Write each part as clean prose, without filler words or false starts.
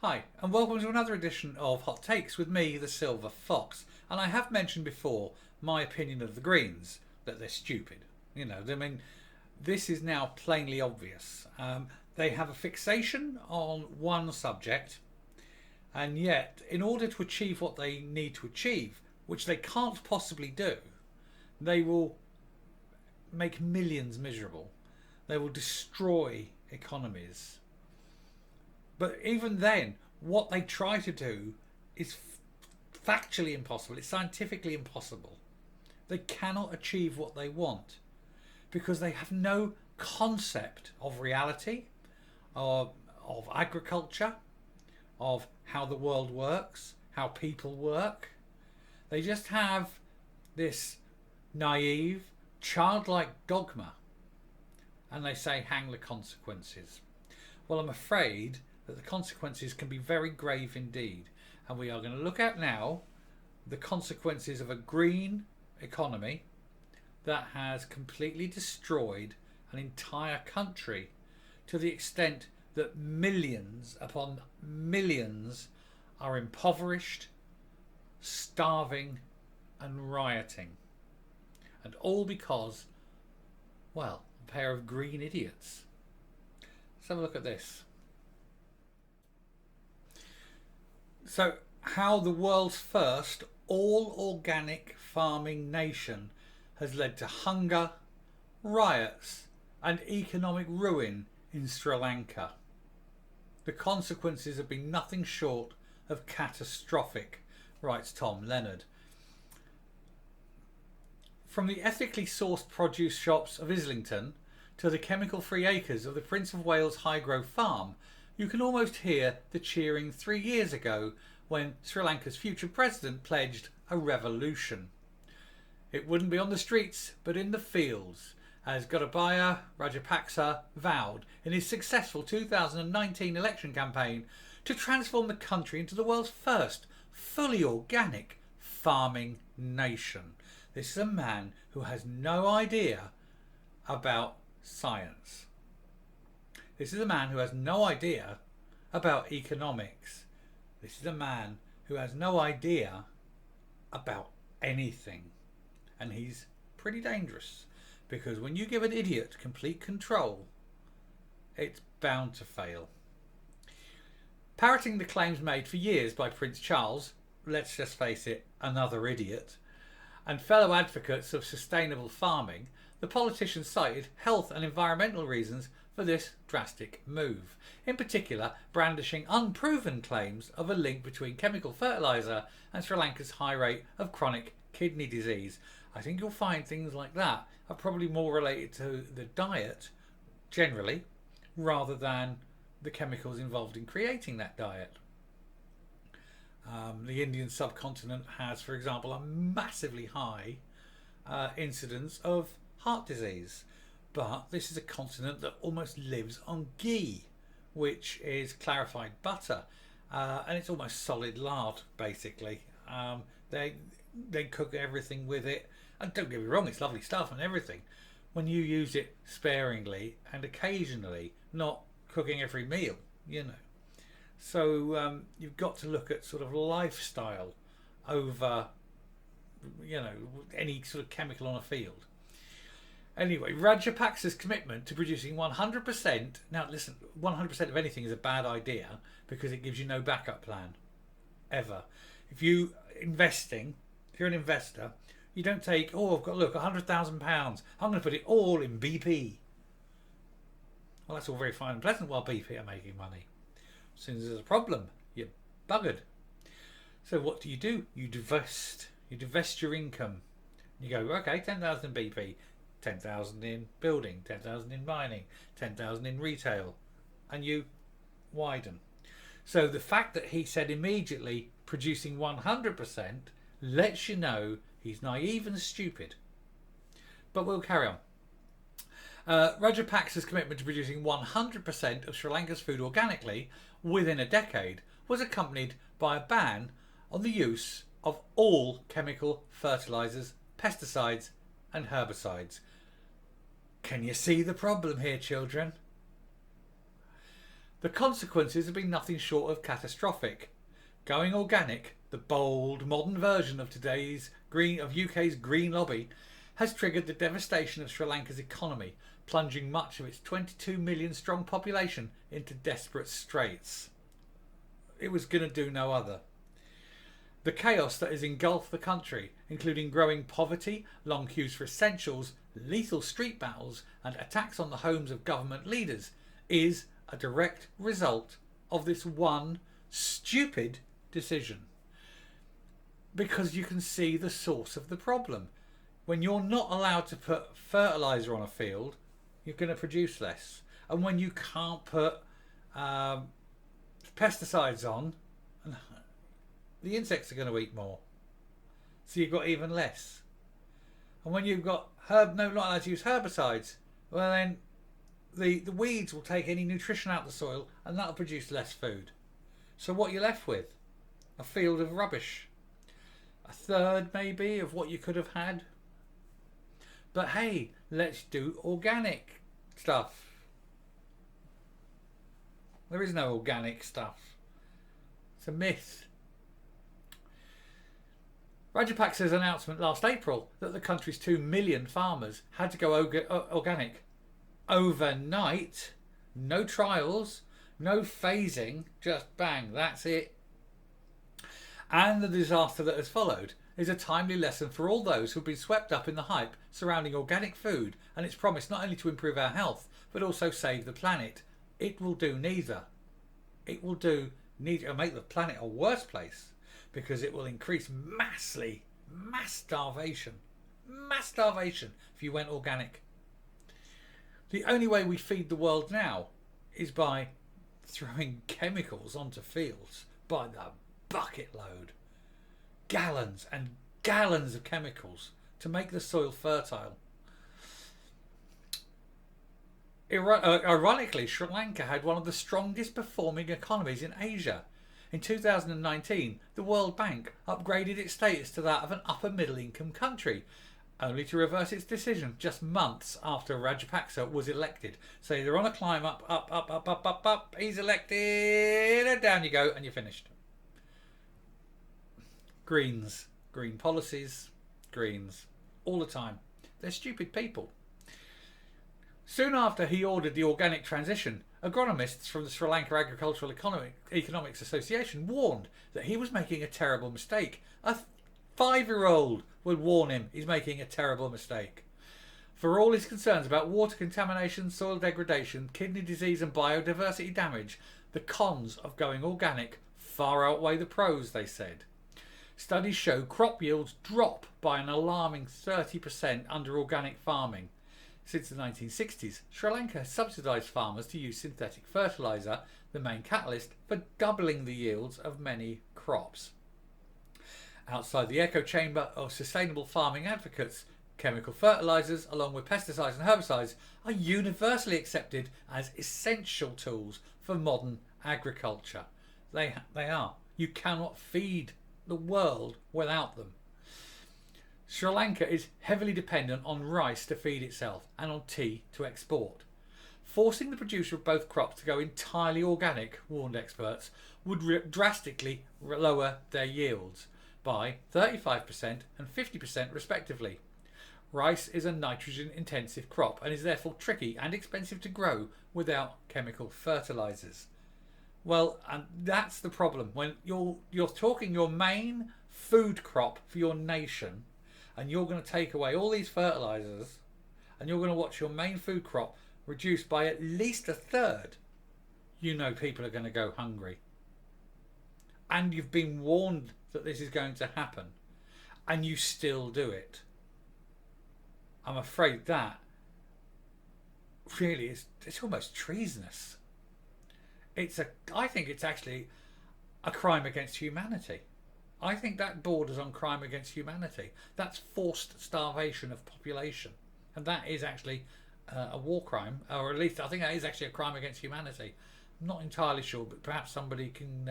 Hi, and welcome to another edition of Hot Takes with me, the Silver Fox. And I have mentioned before my opinion of the Greens, that they're stupid. This is now plainly obvious. They have a fixation on one subject, and yet, in order to achieve what they need to achieve, which they can't possibly do, they will make millions miserable. They will destroy economies. But even then, what they try to do is factually impossible. It's scientifically impossible. They cannot achieve what they want because they have no concept of reality, of agriculture, of how the world works, how people work. They just have this naive, childlike dogma, and they say, hang the consequences. Well, I'm afraid that the consequences can be very grave indeed. And we are going to look at now the consequences of a green economy that has completely destroyed an entire country to the extent that millions upon millions are impoverished, starving and rioting. And all because, well, a pair of green idiots. Let's have a look at this. So, how the world's first all organic farming nation has led to hunger, riots and economic ruin in Sri Lanka. The consequences have been nothing short of catastrophic, writes Tom Leonard. From the ethically sourced produce shops of Islington to the chemical-free acres of the Prince of Wales Highgrove Farm, you can almost hear the cheering 3 years ago when Sri Lanka's future president pledged a revolution. It wouldn't be on the streets but in the fields, as Gotabaya Rajapaksa vowed in his successful 2019 election campaign to transform the country into the world's first fully organic farming nation. This is a man who has no idea about science. This is a man who has no idea about economics. This is a man who has no idea about anything. And he's pretty dangerous because when you give an idiot complete control, it's bound to fail. Parroting the claims made for years by Prince Charles, let's just face it, another idiot, and fellow advocates of sustainable farming, the politicians cited health and environmental reasons for this drastic move, in particular brandishing unproven claims of a link between chemical fertiliser and Sri Lanka's high rate of chronic kidney disease. I think you'll find things like that are probably more related to the diet generally rather than the chemicals involved in creating that diet. The Indian subcontinent has, for example, a massively high incidence of heart disease. But this is a continent that almost lives on ghee, which is clarified butter, and it's almost solid lard, basically. They cook everything with it, and don't get me wrong, it's lovely stuff and everything. When you use it sparingly and occasionally, not cooking every meal, So you've got to look at sort of lifestyle over, any sort of chemical on a field. Anyway, Rajapaksa's commitment to producing 100%, now listen, 100% of anything is a bad idea because it gives you no backup plan, ever. If you're an investor, you don't take, I've got, look, £100,000, I'm going to put it all in BP. Well, that's all very fine and pleasant while BP are making money. As soon as there's a problem, you're buggered. So what do? You divest your income. You go, okay, 10,000 in BP, 10,000 in building, 10,000 in mining, 10,000 in retail, and you widen. So the fact that he said immediately producing 100% lets you know he's naive and stupid. But we'll carry on. Rajapaksa's commitment to producing 100% of Sri Lanka's food organically within a decade was accompanied by a ban on the use of all chemical fertilisers, pesticides and herbicides. Can you see the problem here, children? The consequences have been nothing short of catastrophic. Going organic, the bold, modern version of UK's green lobby, has triggered the devastation of Sri Lanka's economy, plunging much of its 22 million strong population into desperate straits. It was going to do no other. The chaos that has engulfed the country, including growing poverty, long queues for essentials, lethal street battles, and attacks on the homes of government leaders, is a direct result of this one stupid decision. Because you can see the source of the problem. When you're not allowed to put fertiliser on a field, you're going to produce less. And when you can't put pesticides on, the insects are going to eat more. So you've got even less. And when you've got not allowed to use herbicides, well then the weeds will take any nutrition out of the soil and that'll produce less food. So what you're left with? A field of rubbish. A third maybe of what you could have had. But hey, let's do organic stuff. There is no organic stuff. It's a myth. Rajapaksa's announcement last April that the country's 2 million farmers had to go organic overnight, no trials, no phasing, just bang, that's it. And the disaster that has followed is a timely lesson for all those who've been swept up in the hype surrounding organic food and its promise not only to improve our health but also save the planet. It will do neither. It will do neither. It'll make the planet a worse place because it will increase mass starvation if you went organic. The only way we feed the world now is by throwing chemicals onto fields by the bucket load. Gallons and gallons of chemicals to make the soil fertile. Ironically, Sri Lanka had one of the strongest performing economies in Asia. In 2019, the World Bank upgraded its status to that of an upper middle income country, only to reverse its decision just months after Rajapaksa was elected. So they're on a climb up, he's elected, and down you go, and you're finished. Greens, green policies, Greens, all the time. They're stupid people. Soon after he ordered the organic transition, agronomists from the Sri Lanka Agricultural Economics Association warned that he was making a terrible mistake. A 5-year-old would warn him he's making a terrible mistake. For all his concerns about water contamination, soil degradation, kidney disease and biodiversity damage, the cons of going organic far outweigh the pros, they said. Studies show crop yields drop by an alarming 30% under organic farming. Since the 1960s, Sri Lanka has subsidised farmers to use synthetic fertiliser, the main catalyst for doubling the yields of many crops. Outside the echo chamber of sustainable farming advocates, chemical fertilisers, along with pesticides and herbicides, are universally accepted as essential tools for modern agriculture. They are. You cannot feed the world without them. Sri Lanka is heavily dependent on rice to feed itself and on tea to export. Forcing the producer of both crops to go entirely organic, warned experts, would drastically lower their yields by 35% and 50% respectively. Rice is a nitrogen intensive crop and is therefore tricky and expensive to grow without chemical fertilisers. Well, and that's the problem. When you're talking your main food crop for your nation, and you're going to take away all these fertilisers, and you're going to watch your main food crop reduced by at least a third, you know people are going to go hungry. And you've been warned that this is going to happen, and you still do it. I'm afraid that really it's almost treasonous. I think it's actually a crime against humanity. I think that borders on crime against humanity. That's forced starvation of population. And that is actually a war crime, or at least I think that is actually a crime against humanity. I'm not entirely sure, but perhaps somebody can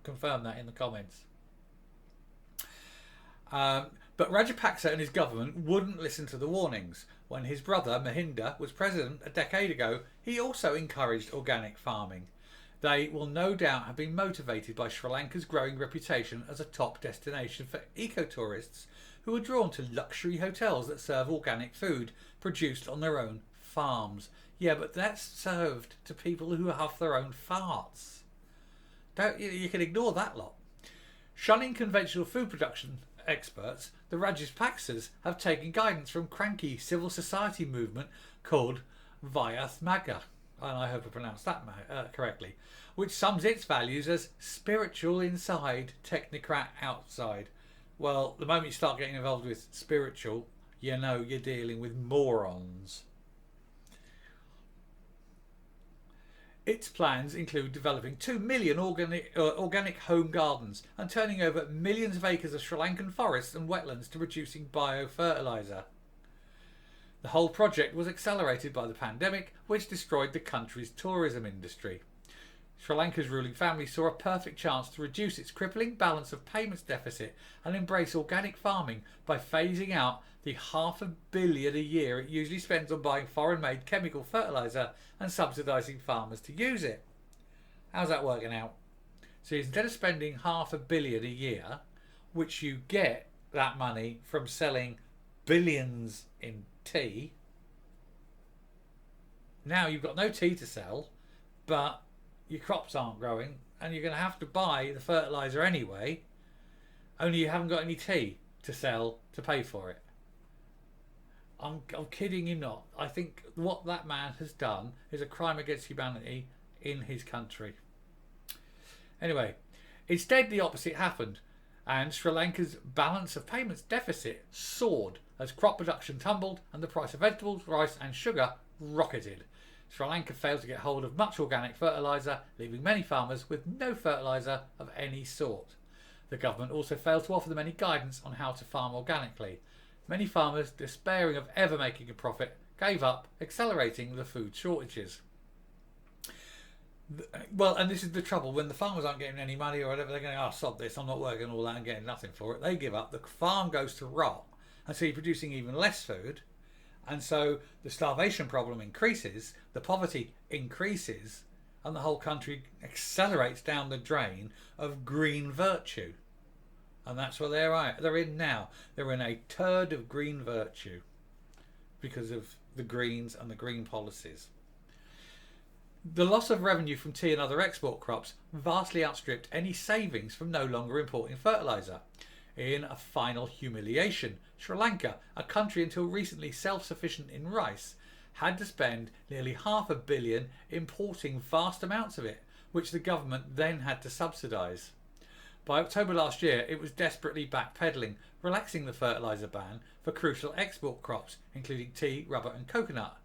confirm that in the comments. But Rajapaksa and his government wouldn't listen to the warnings. When his brother Mahinda was president a decade ago, he also encouraged organic farming. They will no doubt have been motivated by Sri Lanka's growing reputation as a top destination for eco-tourists who are drawn to luxury hotels that serve organic food produced on their own farms. Yeah, but that's served to people who have their own farts. Don't you can ignore that lot. Shunning conventional food production experts, the Rajapaksas have taken guidance from cranky civil society movement called Vyasmaga, and I hope I pronounced that correctly, which sums its values as spiritual inside, technocrat outside. Well, the moment you start getting involved with spiritual, you know you're dealing with morons. Its plans include developing 2 million organic home gardens and turning over millions of acres of Sri Lankan forests and wetlands to producing biofertiliser. The whole project was accelerated by the pandemic, which destroyed the country's tourism industry. Sri Lanka's ruling family saw a perfect chance to reduce its crippling balance of payments deficit and embrace organic farming by phasing out the $500 million a year it usually spends on buying foreign-made chemical fertiliser and subsidising farmers to use it. How's that working out? So instead of spending $500 million a year, which you get that money from selling billions in tea, now you've got no tea to sell, but your crops aren't growing and you're going to have to buy the fertiliser anyway, only you haven't got any tea to sell to pay for it. I'm kidding you not. I think what that man has done is a crime against humanity in his country. Anyway, instead the opposite happened, and Sri Lanka's balance of payments deficit soared as crop production tumbled and the price of vegetables, rice and sugar rocketed. Sri Lanka failed to get hold of much organic fertiliser, leaving many farmers with no fertiliser of any sort. The government also failed to offer them any guidance on how to farm organically. Many farmers, despairing of ever making a profit, gave up, accelerating the food shortages. Well, and this is the trouble, when the farmers aren't getting any money or whatever, they're going, oh, sod this, I'm not working all that and getting nothing for it. They give up, the farm goes to rot, and so you're producing even less food, and so the starvation problem increases, the poverty increases, and the whole country accelerates down the drain of green virtue. And that's what they're in now. They're in a turd of green virtue because of the Greens and the green policies. The loss of revenue from tea and other export crops vastly outstripped any savings from no longer importing fertiliser. In a final humiliation, Sri Lanka, a country until recently self-sufficient in rice, had to spend nearly $500 million importing vast amounts of it, which the government then had to subsidise. By October last year, it was desperately backpedalling, relaxing the fertiliser ban for crucial export crops, including tea, rubber and coconut.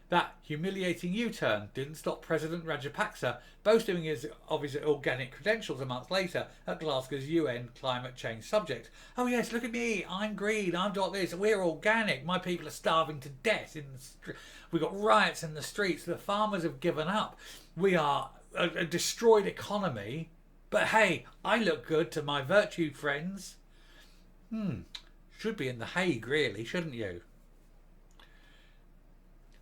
That humiliating U-turn didn't stop President Rajapaksa boasting of his organic credentials a month later at Glasgow's UN climate change subject. Oh yes, look at me, I'm green, I've got this, we're organic, my people are starving to death. We've got riots in the streets, the farmers have given up, we are a destroyed economy. But hey, I look good to my virtue friends. Should be in The Hague really, shouldn't you?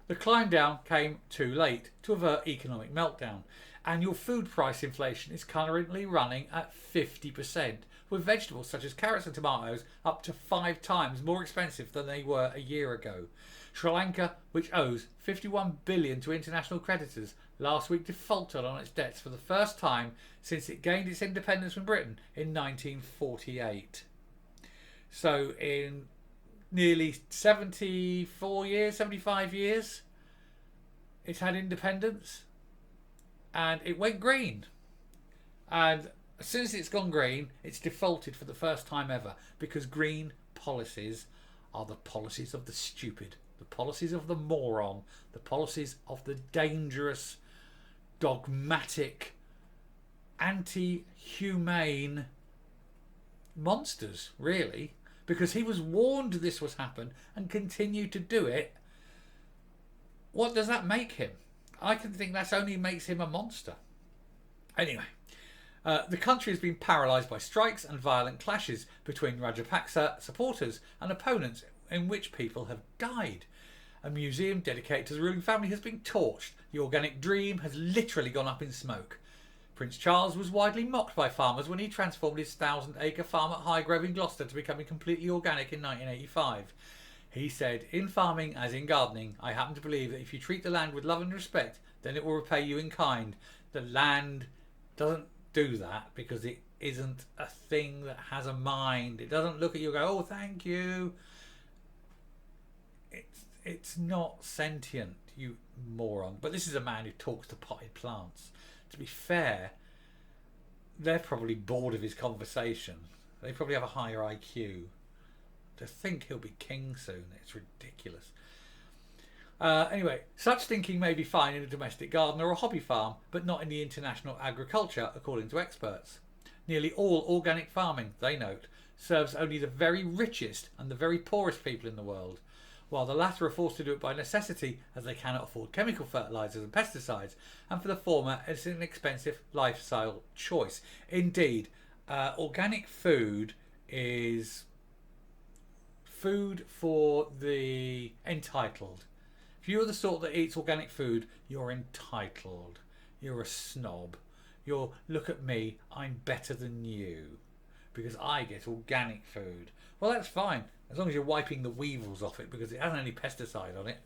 The climb down came too late to avert economic meltdown. Annual food price inflation is currently running at 50%, with vegetables such as carrots and tomatoes up to 5 times more expensive than they were a year ago. Sri Lanka, which owes $51 billion to international creditors, last week defaulted on its debts for the first time since it gained its independence from Britain in 1948. So in nearly 75 years, it's had independence and it went green. And as soon as it's gone green, it's defaulted for the first time ever, because green policies are the policies of the stupid, the policies of the moron, the policies of the dangerous, dogmatic, anti-humane monsters, really, because he was warned this was happen and continued to do it. What does that make him? I can think that only makes him a monster. Anyway, the country has been paralysed by strikes and violent clashes between Rajapaksa supporters and opponents in which people have died. A museum dedicated to the ruling family has been torched. The organic dream has literally gone up in smoke. Prince Charles was widely mocked by farmers when he transformed his 1,000-acre farm at Highgrove in Gloucester to becoming completely organic in 1985. He said, "In farming, as in gardening, I happen to believe that if you treat the land with love and respect, then it will repay you in kind. The land doesn't do that because it isn't a thing that has a mind. It doesn't look at you and go, oh, thank you. It's not sentient, you moron." But this is a man who talks to potted plants. To be fair, they're probably bored of his conversation. They probably have a higher IQ. To think he'll be king soon, it's ridiculous. Anyway, such thinking may be fine in a domestic garden or a hobby farm, but not in the international agriculture, according to experts. Nearly all organic farming, they note, serves only the very richest and the very poorest people in the world, while the latter are forced to do it by necessity as they cannot afford chemical fertilisers and pesticides, and for the former it's an expensive lifestyle choice. Indeed, organic food is food for the entitled. If you're the sort that eats organic food, you're entitled. You're a snob. You're, look at me, I'm better than you because I get organic food. Well, that's fine, as long as you're wiping the weevils off it because it hasn't any pesticide on it.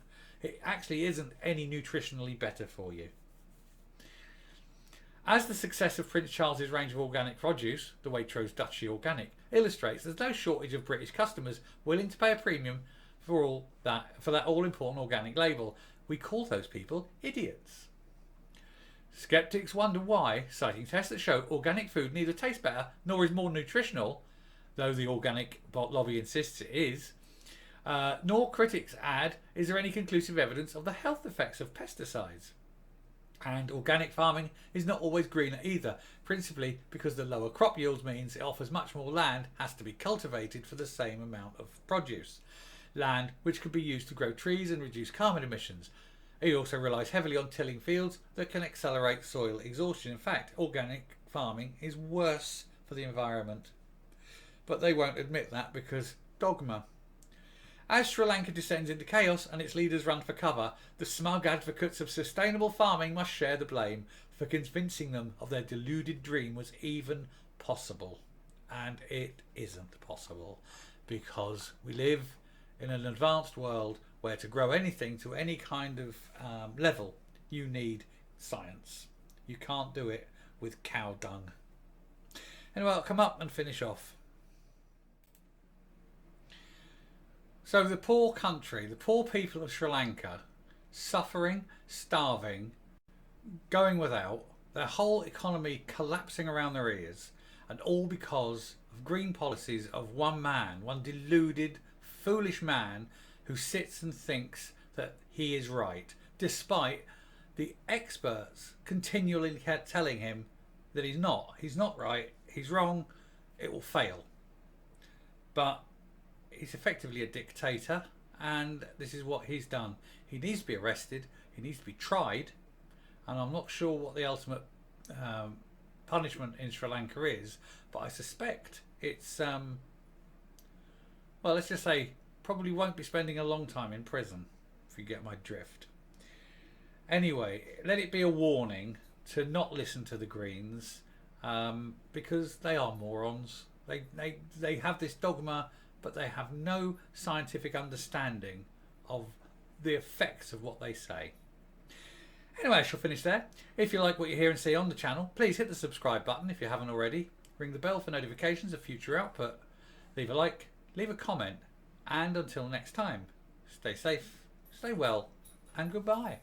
It actually isn't any nutritionally better for you. As the success of Prince Charles's range of organic produce, the Waitrose Duchy Organic, illustrates, there's no shortage of British customers willing to pay a premium for that all-important organic label. We call those people idiots. Skeptics wonder why, citing tests that show organic food neither tastes better nor is more nutritional, though the organic lobby insists it is, nor critics add, is there any conclusive evidence of the health effects of pesticides? And organic farming is not always greener either, principally because the lower crop yields means it offers much more land has to be cultivated for the same amount of produce. Land which could be used to grow trees and reduce carbon emissions. It also relies heavily on tilling fields that can accelerate soil exhaustion. In fact, organic farming is worse for the environment. But they won't admit that because dogma. As Sri Lanka descends into chaos and its leaders run for cover, the smug advocates of sustainable farming must share the blame for convincing them of their deluded dream was even possible. And it isn't possible because we live in an advanced world where to grow anything to any kind of level, you need science. You can't do it with cow dung. Anyway, I'll come up and finish off. So the poor country, the poor people of Sri Lanka, suffering, starving, going without, their whole economy collapsing around their ears, and all because of green policies of one man, one deluded, foolish man who sits and thinks that he is right, despite the experts continually telling him that he's not right, he's wrong, it will fail. But he's effectively a dictator, and this is what he's done. He needs to be arrested, he needs to be tried, and I'm not sure what the ultimate punishment in Sri Lanka is, but I suspect it's well, let's just say probably won't be spending a long time in prison, if you get my drift. Anyway, let it be a warning to not listen to the Greens, because they are morons. They have this dogma, but they have no scientific understanding of the effects of what they say. Anyway, I shall finish there. If you like what you hear and see on the channel, please hit the subscribe button if you haven't already. Ring the bell for notifications of future output. Leave a like, leave a comment, and until next time, stay safe, stay well, and goodbye.